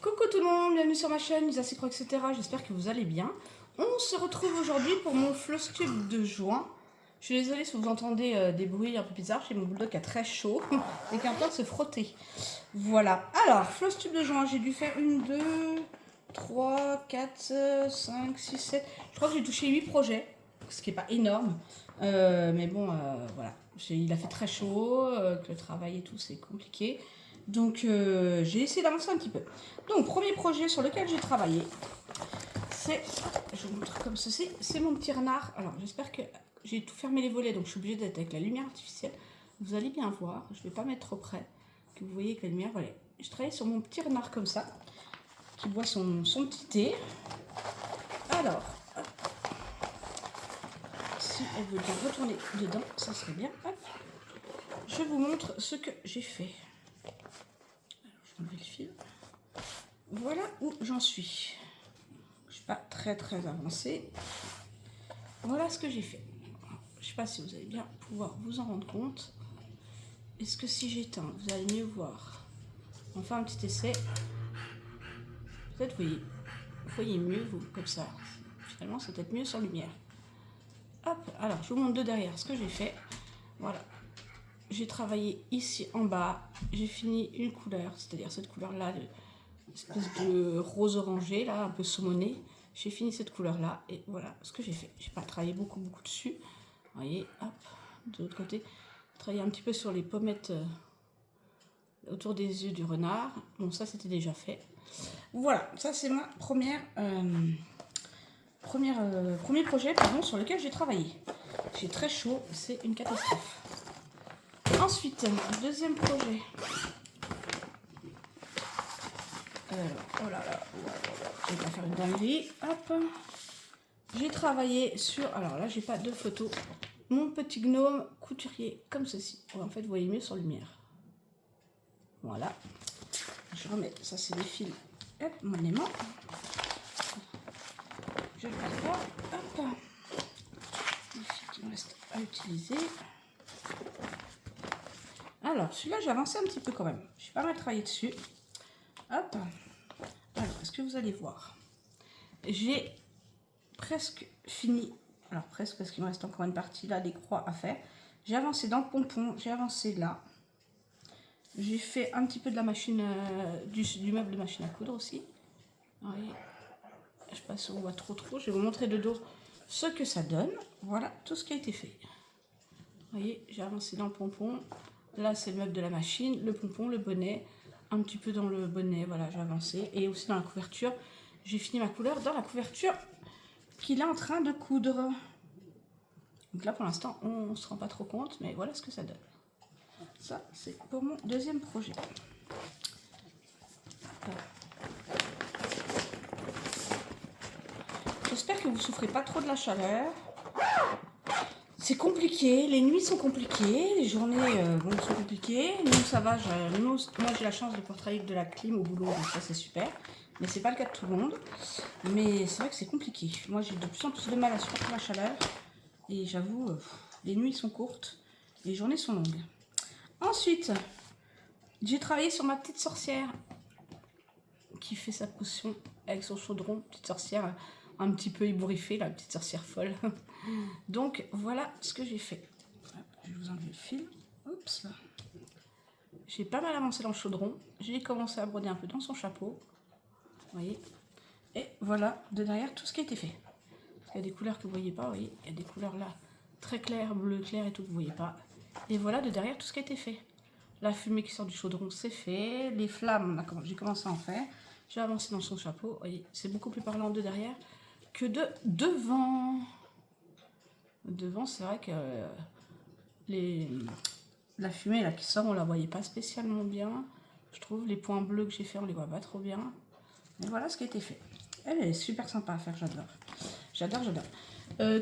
Coucou tout le monde, bienvenue sur ma chaîne Lisa Secret, etc. J'espère que vous allez bien. On se retrouve aujourd'hui pour mon floss tube de juin. Je suis désolée si vous entendez des bruits un peu bizarres, j'ai mon bulldog qui a très chaud et qui est en train de se frotter. Voilà, alors floss tube de juin, j'ai dû faire 1, 2, 3, 4, 5, 6, 7. Je crois que j'ai touché 8 projets, ce qui n'est pas énorme. Mais bon, voilà, il a fait très chaud, que le travail et tout c'est compliqué. Donc j'ai essayé d'avancer un petit peu. Donc premier projet sur lequel j'ai travaillé, c'est, je vous montre comme ceci, c'est mon petit renard. Alors j'espère que j'ai tout fermé les volets, donc je suis obligée d'être avec la lumière artificielle. Vous allez bien voir, je ne vais pas mettre trop près, que vous voyez que la lumière, voilà. Je travaille sur mon petit renard comme ça, qui boit son petit thé. Alors, si elle veut bien retourner dedans, ça serait bien. Hop. Je vous montre ce que j'ai fait. Enlever le fil. Voilà où j'en suis. Je ne suis pas très avancée. Voilà ce que j'ai fait. Je ne sais pas si vous allez bien pouvoir vous en rendre compte. Est-ce que si j'éteins, vous allez mieux voir? On fait un petit essai. Peut-être vous voyez mieux, vous, comme ça. Finalement, c'est peut-être mieux sans lumière. Hop, alors je vous montre de derrière ce que j'ai fait. Voilà. J'ai travaillé ici en bas. J'ai fini une couleur, c'est-à-dire cette couleur-là, espèce de rose orangé, là, un peu saumoné. J'ai fini cette couleur-là et voilà ce que j'ai fait. J'ai pas travaillé beaucoup dessus. Vous voyez, hop, de l'autre côté, travailler un petit peu sur les pommettes autour des yeux du renard. Bon, ça c'était déjà fait. Voilà, ça c'est ma premier projet sur lequel j'ai travaillé. J'ai très chaud, c'est une catastrophe. Ensuite, deuxième projet. Oh là là, je vais pas faire une dinguerie. Hop, j'ai travaillé sur. Alors là, j'ai pas de photo. Mon petit gnome couturier comme ceci. Oh, en fait, vous voyez mieux sur lumière. Voilà. Je remets. Ça, c'est des fils. Hop, mon aimant. Je le perds pas. Hop. Les fils qui me restent à utiliser. Alors, celui-là, j'ai avancé un petit peu quand même. J'ai pas mal travaillé dessus. Hop. Alors, est-ce que vous allez voir? J'ai presque fini. Alors, presque, parce qu'il me reste encore une partie là, des croix à faire. J'ai avancé dans le pompon. J'ai avancé là. J'ai fait un petit peu de la machine, du meuble de machine à coudre aussi. Vous voyez, je passe, on voit trop. Je vais vous montrer de dos ce que ça donne. Voilà tout ce qui a été fait. Vous voyez, j'ai avancé dans le pompon. Là, c'est le meuble de la machine, le pompon, le bonnet. Un petit peu dans le bonnet, voilà, j'ai avancé. Et aussi dans la couverture, j'ai fini ma couleur dans la couverture qu'il est en train de coudre. Donc là, pour l'instant, on ne se rend pas trop compte, mais voilà ce que ça donne. Ça, c'est pour mon deuxième projet. J'espère que vous ne souffrez pas trop de la chaleur. C'est compliqué, les nuits sont compliquées, les journées sont compliquées. Nous, ça va, moi j'ai la chance de pouvoir travailler avec de la clim au boulot, donc ça c'est super. Mais c'est pas le cas de tout le monde. Mais c'est vrai que c'est compliqué. Moi j'ai de plus en plus de mal à supporter la chaleur. Et j'avoue, les nuits sont courtes, les journées sont longues. Ensuite, j'ai travaillé sur ma petite sorcière qui fait sa potion avec son chaudron. Petite sorcière un petit peu ébouriffée, la petite sorcière folle. Donc voilà ce que j'ai fait. Je vais vous enlever le fil. Oups. J'ai pas mal avancé dans le chaudron. J'ai commencé à broder un peu dans son chapeau. Vous voyez. Et voilà de derrière tout ce qui a été fait. Il y a des couleurs que vous voyez pas, vous voyez. Il y a des couleurs là très claires, bleu clair et tout que vous voyez pas. Et voilà de derrière tout ce qui a été fait. La fumée qui sort du chaudron, c'est fait. Les flammes, j'ai commencé à en faire. J'ai avancé dans son chapeau. Vous voyez, c'est beaucoup plus parlant de derrière que de devant. Devant, c'est vrai que la fumée là qui sort, on la voyait pas spécialement bien. Je trouve les points bleus que j'ai fait, on les voit pas trop bien. Mais voilà ce qui a été fait. Elle est super sympa à faire, j'adore.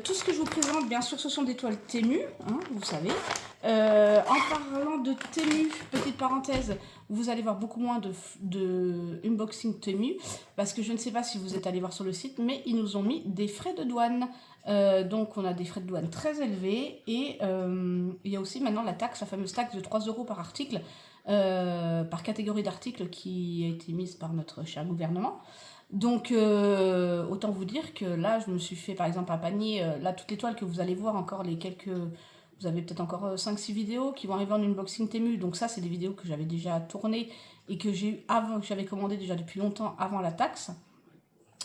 Tout ce que je vous présente, bien sûr, ce sont des toiles Temu, hein, vous savez. En parlant de Temu, petite parenthèse, vous allez voir beaucoup moins de unboxing Temu, parce que je ne sais pas si vous êtes allé voir sur le site, mais ils nous ont mis des frais de douane. Donc on a des frais de douane très élevés, et il y a aussi maintenant la taxe, la fameuse taxe de 3 € par article, par catégorie d'articles qui a été mise par notre cher gouvernement. Donc, autant vous dire que là, je me suis fait par exemple un panier. Là, toutes les toiles que vous allez voir, encore les quelques. Vous avez peut-être encore 5-6 vidéos qui vont arriver en unboxing Temu. Donc, ça, c'est des vidéos que j'avais déjà tournées et que j'ai eu avant, que j'avais commandé déjà depuis longtemps avant la taxe.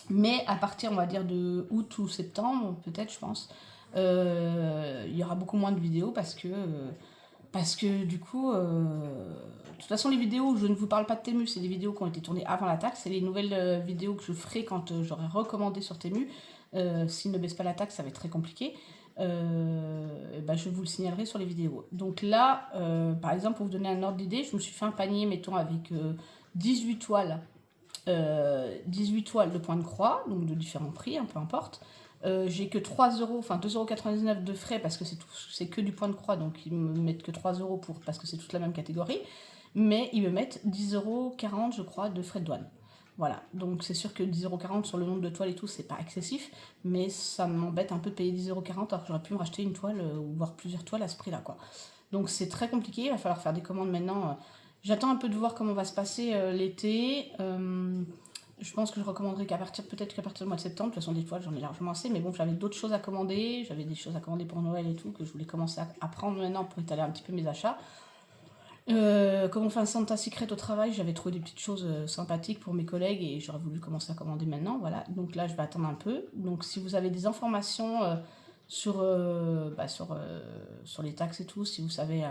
Mais à partir, on va dire, de août ou septembre, peut-être, je pense, il y aura beaucoup moins de vidéos parce que du coup, de toute façon, les vidéos où je ne vous parle pas de Temu, c'est des vidéos qui ont été tournées avant la taxe. C'est les nouvelles vidéos que je ferai quand j'aurai recommandé sur Temu. S'ils ne baissent pas la taxe, ça va être très compliqué. Je vous le signalerai sur les vidéos. Donc là, par exemple, pour vous donner un ordre d'idée, je me suis fait un panier, mettons, avec 18 toiles. 18 toiles de point de croix, donc de différents prix, peu importe. J'ai que 3 euros, enfin 2,99 € de frais parce que c'est que du point de croix, donc ils me mettent que 3 euros parce que c'est toute la même catégorie, mais ils me mettent 10,40 € je crois de frais de douane. Voilà, donc c'est sûr que 10,40 € sur le nombre de toiles et tout, c'est pas excessif, mais ça m'embête un peu de payer 10,40 € alors que j'aurais pu me racheter une toile ou voir plusieurs toiles à ce prix-là, quoi. Donc c'est très compliqué, il va falloir faire des commandes maintenant. J'attends un peu de voir comment va se passer l'été. Je pense que je recommanderais peut-être qu'à partir du mois de septembre. De toute façon, des toiles, j'en ai largement assez. Mais bon, j'avais d'autres choses à commander. J'avais des choses à commander pour Noël et tout, que je voulais commencer à prendre maintenant pour étaler un petit peu mes achats. Comme on fait un Santa Secret au travail, j'avais trouvé des petites choses sympathiques pour mes collègues et j'aurais voulu commencer à commander maintenant. Voilà. Donc là, je vais attendre un peu. Donc si vous avez des informations sur les taxes et tout, si vous savez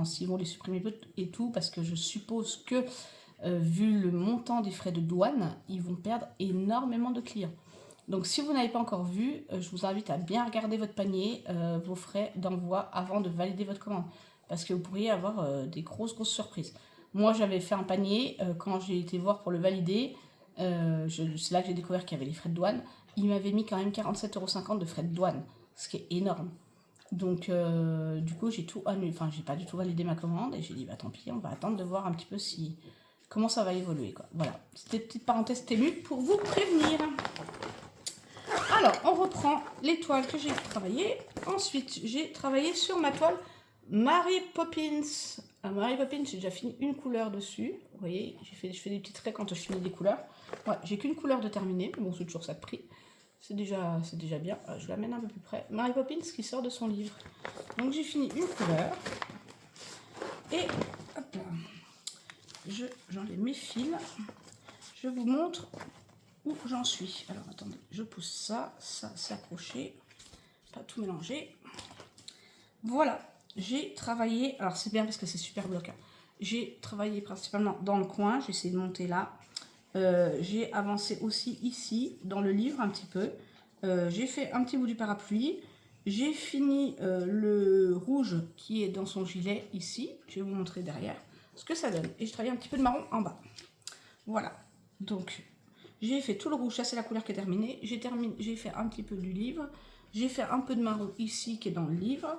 s'ils vont les supprimer et tout, parce que je suppose que vu le montant des frais de douane, ils vont perdre énormément de clients. Donc si vous n'avez pas encore vu, je vous invite à bien regarder votre panier, vos frais d'envoi avant de valider votre commande. Parce que vous pourriez avoir des grosses surprises. Moi, j'avais fait un panier, quand j'ai été voir pour le valider, c'est là que j'ai découvert qu'il y avait les frais de douane. Il m'avait mis quand même 47,50 € de frais de douane, ce qui est énorme. Donc, du coup, j'ai tout annulé. Enfin, j'ai pas du tout validé ma commande et j'ai dit, bah tant pis, on va attendre de voir un petit peu comment ça va évoluer, quoi. Voilà, c'était une petite parenthèse Temu pour vous prévenir. Alors, on reprend les toiles que j'ai travaillées. Ensuite, j'ai travaillé sur ma toile Mary Poppins. Mary Poppins, j'ai déjà fini une couleur dessus. Vous voyez, je fais des petits traits quand je finis des couleurs. Ouais, j'ai qu'une couleur de terminée, mais bon, c'est toujours ça de prix. C'est déjà bien. Je l'amène un peu plus près. Mary Poppins qui sort de son livre. Donc, j'ai fini une couleur. Et, hop là. J'enlève mes fils. Je vous montre où j'en suis. Alors, attendez, je pousse ça c'est accroché. Pas tout mélanger. Voilà. J'ai travaillé, alors c'est bien parce que c'est super bloquant. J'ai travaillé principalement dans le coin, j'ai essayé de monter là. J'ai avancé aussi ici, dans le livre un petit peu. J'ai fait un petit bout du parapluie. J'ai fini le rouge qui est dans son gilet ici. Je vais vous montrer derrière ce que ça donne. Et je travaille un petit peu de marron en bas. Voilà. Donc, j'ai fait tout le rouge, ça c'est la couleur qui est terminée. J'ai fait un petit peu du livre. J'ai fait un peu de marron ici qui est dans le livre.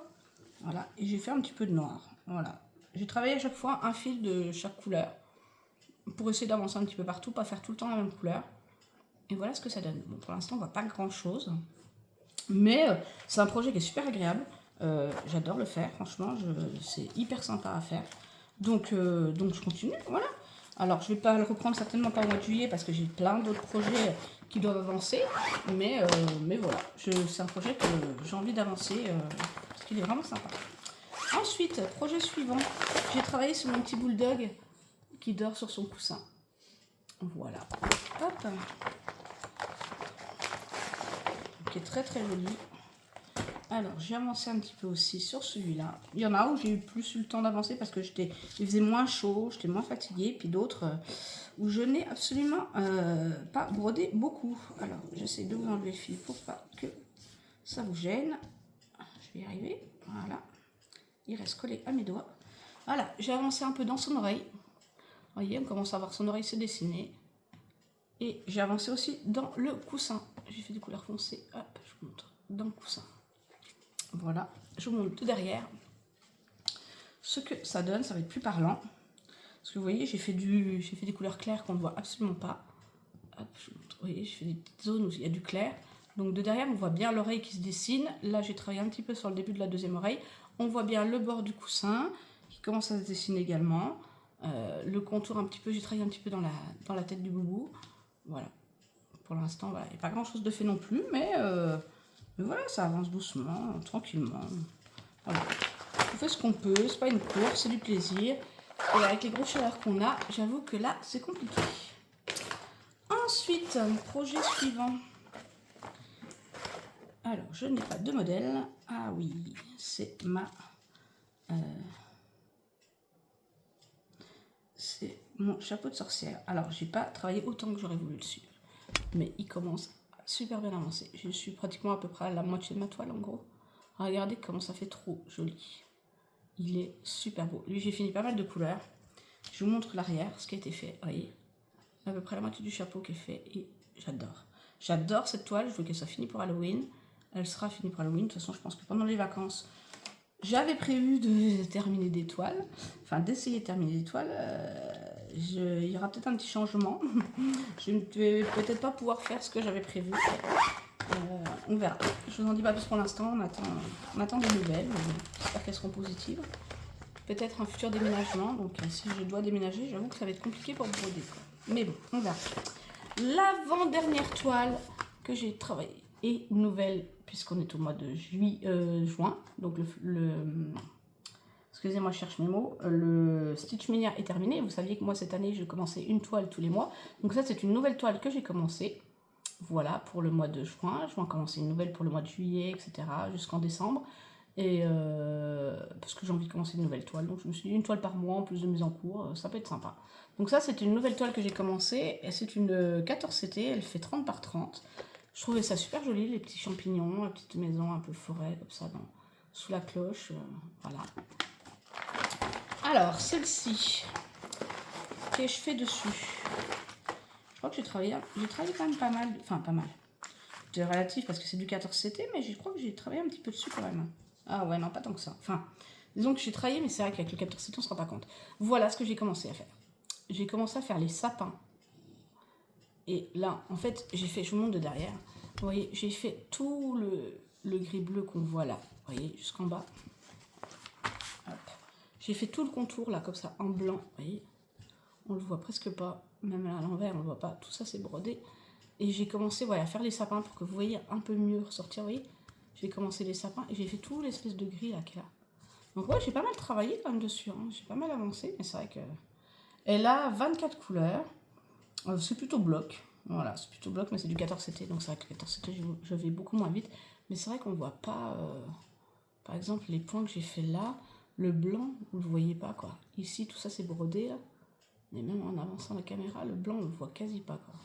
Voilà, et j'ai fait un petit peu de noir. Voilà, j'ai travaillé à chaque fois un fil de chaque couleur pour essayer d'avancer un petit peu partout, pas faire tout le temps la même couleur. Et voilà ce que ça donne. Bon, pour l'instant, on voit pas grand chose, mais c'est un projet qui est super agréable. J'adore le faire, franchement, c'est hyper sympa à faire. Donc je continue, voilà. Alors, je vais pas le reprendre certainement pas au mois de juillet parce que j'ai plein d'autres projets qui doivent avancer, mais voilà, c'est un projet que j'ai envie d'avancer. Parce qu'il est vraiment sympa. Ensuite, projet suivant, j'ai travaillé sur mon petit bulldog qui dort sur son coussin. Voilà. Hop. Qui est très très joli. Alors, j'ai avancé un petit peu aussi sur celui-là. Il y en a où j'ai eu plus eu le temps d'avancer parce que il faisait moins chaud, j'étais moins fatiguée. Puis d'autres où je n'ai absolument pas brodé beaucoup. Alors, j'essaie de vous enlever le fil pour pas que ça vous gêne. Je vais y arriver. Voilà. Il reste collé à mes doigts. Voilà, j'ai avancé un peu dans son oreille. Vous voyez, on commence à voir son oreille se dessiner. Et j'ai avancé aussi dans le coussin. J'ai fait des couleurs foncées. Hop, je vous montre. Dans le coussin. Voilà, je vous montre de derrière. Ce que ça donne, ça va être plus parlant. Parce que vous voyez, j'ai fait des couleurs claires qu'on ne voit absolument pas. Hop, je vous montre. Vous voyez, j'ai fait des petites zones où il y a du clair. Donc de derrière, on voit bien l'oreille qui se dessine. Là, j'ai travaillé un petit peu sur le début de la deuxième oreille. On voit bien le bord du coussin qui commence à se dessiner également. Le contour un petit peu, j'ai travaillé un petit peu dans la tête du boubou. Voilà. Pour l'instant, voilà. Il n'y a pas grand chose de fait non plus, mais voilà, ça avance doucement, tranquillement. Voilà. On fait ce qu'on peut, c'est pas une course, c'est du plaisir. Et avec les grosses chaleurs qu'on a, j'avoue que là, c'est compliqué. Ensuite, projet suivant. Alors, je n'ai pas de modèle. Ah oui, c'est c'est mon chapeau de sorcière. Alors, j'ai pas travaillé autant que j'aurais voulu dessus. Mais il commence à super bien avancer. Je suis pratiquement à peu près à la moitié de ma toile, en gros. Regardez comment ça fait trop joli. Il est super beau. Lui, j'ai fini pas mal de couleurs. Je vous montre l'arrière, ce qui a été fait. Vous voyez, à peu près la moitié du chapeau qui est fait. Et j'adore. J'adore cette toile. Je veux qu'elle soit finie pour Halloween. Elle sera finie pour Halloween. De toute façon, je pense que pendant les vacances, j'avais prévu de terminer des toiles. Enfin, d'essayer de terminer des toiles. Il y aura peut-être un petit changement. Je ne vais peut-être pas pouvoir faire ce que j'avais prévu. On verra. Je vous en dis pas plus pour l'instant. On attend des nouvelles. J'espère qu'elles seront positives. Peut-être un futur déménagement. Donc, si je dois déménager, j'avoue que ça va être compliqué pour broder, quoi. Mais bon, on verra. L'avant-dernière toile que j'ai travaillée est nouvelle, puisqu'on est au mois de juin. Donc, excusez-moi, je cherche mes mots. Le Stitch Mania est terminé. Vous saviez que moi, cette année, je commençais une toile tous les mois. Donc ça, c'est une nouvelle toile que j'ai commencée. Voilà, pour le mois de juin. Je vais en commencer une nouvelle pour le mois de juillet, etc. jusqu'en décembre. Et parce que j'ai envie de commencer une nouvelle toile. Donc je me suis dit une toile par mois en plus de mise en cours. Ça peut être sympa. Donc ça, c'est une nouvelle toile que j'ai commencée. Et c'est une 14CT. Elle fait 30 par 30. Je trouvais ça super joli, les petits champignons, la petite maison un peu forêt, comme ça, sous la cloche. Voilà. Alors, celle-ci, qu'ai-je fait dessus? Je crois que j'ai travaillé quand même pas mal. Enfin, pas mal. C'est relatif parce que c'est du 14CT, mais je crois que j'ai travaillé un petit peu dessus quand même. Ah ouais, non, pas tant que ça. Enfin, disons que j'ai travaillé, mais c'est vrai qu'avec le 14CT, on ne se rend pas compte. Voilà ce que j'ai commencé à faire. J'ai commencé à faire les sapins. Et là, en fait, j'ai fait, je vous montre de derrière. Vous voyez, j'ai fait tout le gris bleu qu'on voit là. Vous voyez, jusqu'en bas. J'ai fait tout le contour là, comme ça, en blanc. Vous voyez, on le voit presque pas. Même à l'envers, on le voit pas. Tout ça, c'est brodé. Et j'ai commencé à faire les sapins pour que vous voyez un peu mieux ressortir. Vous voyez, j'ai commencé les sapins et j'ai fait tout l'espèce de gris là qu'il y a. Donc ouais, j'ai pas mal travaillé quand même dessus. Hein. J'ai pas mal avancé, mais c'est vrai que... Elle a 24 couleurs. C'est plutôt bloc. Voilà, c'est plutôt bloc, mais c'est du 14CT. Donc c'est vrai que le 14CT, je vais beaucoup moins vite. Mais c'est vrai qu'on voit pas... Par exemple, les points que j'ai fait là, le blanc, vous le voyez pas, quoi. Ici, tout ça, c'est brodé, là. Mais même en avançant la caméra, le blanc, on le voit quasi pas, quoi.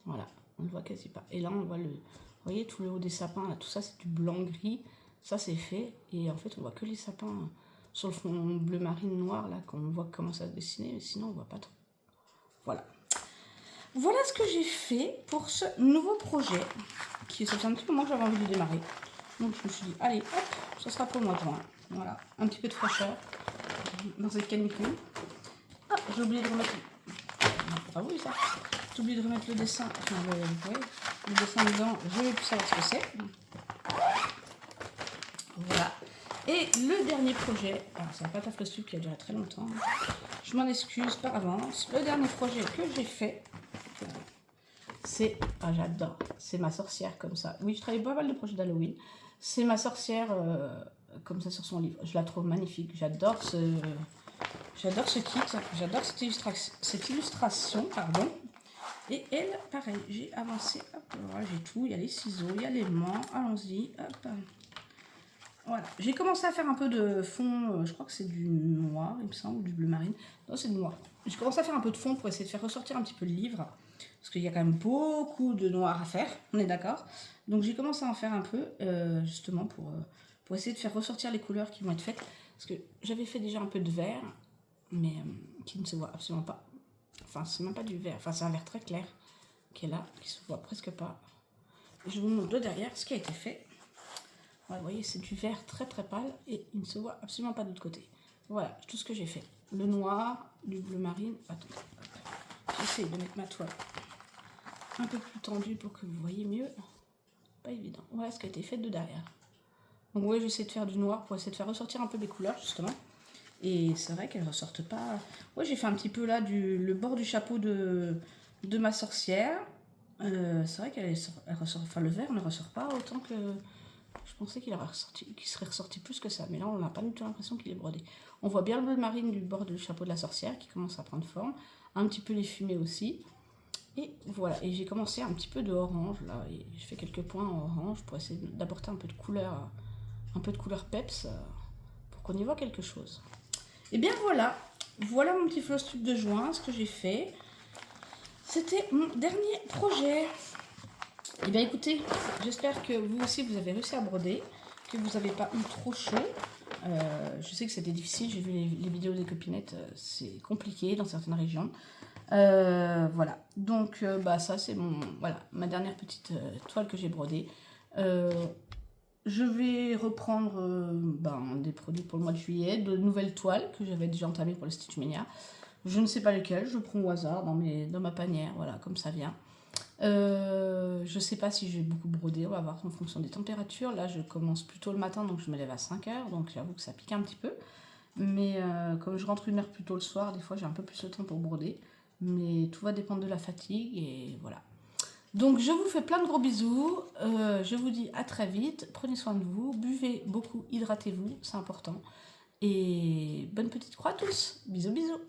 Voilà, on le voit quasi pas. Et là, on voit vous voyez, tout le haut des sapins, là, tout ça, c'est du blanc-gris. Ça, c'est fait. Et en fait, on voit que les sapins sur le fond bleu marine noir, là, qu'on voit comment ça se dessiner. Mais sinon, on voit pas trop. Voilà. Voilà ce que j'ai fait pour ce nouveau projet. Ça fait un petit moment que j'avais envie de démarrer. Donc, je me suis dit, allez, hop, ça sera pour le mois de juin. Voilà, un petit peu de fraîcheur dans cette canicule. Ah, j'ai oublié de remettre... Ah oui, ça. J'ai oublié de remettre le dessin. Enfin, le dessin dedans, je vais plus savoir ce que c'est. Voilà. Et le dernier projet, alors c'est un pâte à flocule qui a duré très longtemps. Je m'en excuse par avance. Le dernier projet que j'ai fait, c'est... Ah, j'adore. C'est ma sorcière comme ça. Oui, je travaille pas mal de projets d'Halloween. C'est ma sorcière comme ça sur son livre. Je la trouve magnifique. J'adore ce kit. J'adore cette illustration. Pardon. Et elle, pareil, j'ai avancé. Hop, voilà, j'ai tout. Il y a les ciseaux, il y a l'aimant. Allons-y. Hop. Voilà. J'ai commencé à faire un peu de fond. Je crois que c'est du noir, il me semble, ou du bleu marine. Non, c'est du noir. J'ai commencé à faire un peu de fond pour essayer de faire ressortir un petit peu le livre. Parce qu'il y a quand même beaucoup de noir à faire, on est d'accord. Donc j'ai commencé à en faire un peu, justement, pour essayer de faire ressortir les couleurs qui vont être faites. Parce que j'avais fait déjà un peu de vert, mais qui ne se voit absolument pas. Enfin, c'est même pas du vert, enfin c'est un vert très clair qui est là, qui se voit presque pas. Je vous montre de derrière ce qui a été fait. Voilà, vous voyez, c'est du vert très très pâle et il ne se voit absolument pas de l'autre côté. Voilà, tout ce que j'ai fait. Le noir, du bleu marine. Attendez, j'essaie de mettre ma toile un peu plus tendue pour que vous voyez mieux. Pas évident. Voilà ce qui a été fait de derrière. Donc oui, j'essaie de faire du noir pour essayer de faire ressortir un peu des couleurs justement. Et c'est vrai qu'elles ressortent pas. Ouais, j'ai fait un petit peu là le bord du chapeau de ma sorcière. C'est vrai elle ressort, enfin le vert ne ressort pas autant que je pensais qu'il serait ressorti plus que ça. Mais là, on n'a pas du tout l'impression qu'il est brodé. On voit bien le bleu marine du bord du chapeau de la sorcière qui commence à prendre forme. Un petit peu les fumées aussi. Et voilà, et j'ai commencé un petit peu de orange là, et je fais quelques points en orange pour essayer d'apporter un peu de couleur peps, pour qu'on y voit quelque chose. Et bien voilà, voilà mon petit floss tube de juin, ce que j'ai fait. C'était mon dernier projet. Et bien écoutez, j'espère que vous aussi vous avez réussi à broder, que vous n'avez pas eu trop chaud. Je sais que c'était difficile, j'ai vu les vidéos des copinettes, c'est compliqué dans certaines régions. Voilà, donc bah, ça c'est ma dernière petite toile que j'ai brodée. Je vais reprendre des produits pour le mois de juillet, de nouvelles toiles que j'avais déjà entamées pour le Stitch Mania. Je ne sais pas lesquelles, je prends au hasard dans ma panière, voilà, comme ça vient. Je ne sais pas si je vais beaucoup broder, on va voir en fonction des températures. Là, je commence plutôt le matin, donc je me lève à 5 h, donc j'avoue que ça pique un petit peu. Mais comme je rentre 1 heure plus tôt le soir, des fois j'ai un peu plus de temps pour broder. Mais tout va dépendre de la fatigue et voilà. Donc je vous fais plein de gros bisous, je vous dis à très vite, prenez soin de vous, buvez beaucoup, hydratez-vous, c'est important. Et bonne petite croix à tous, bisous bisous.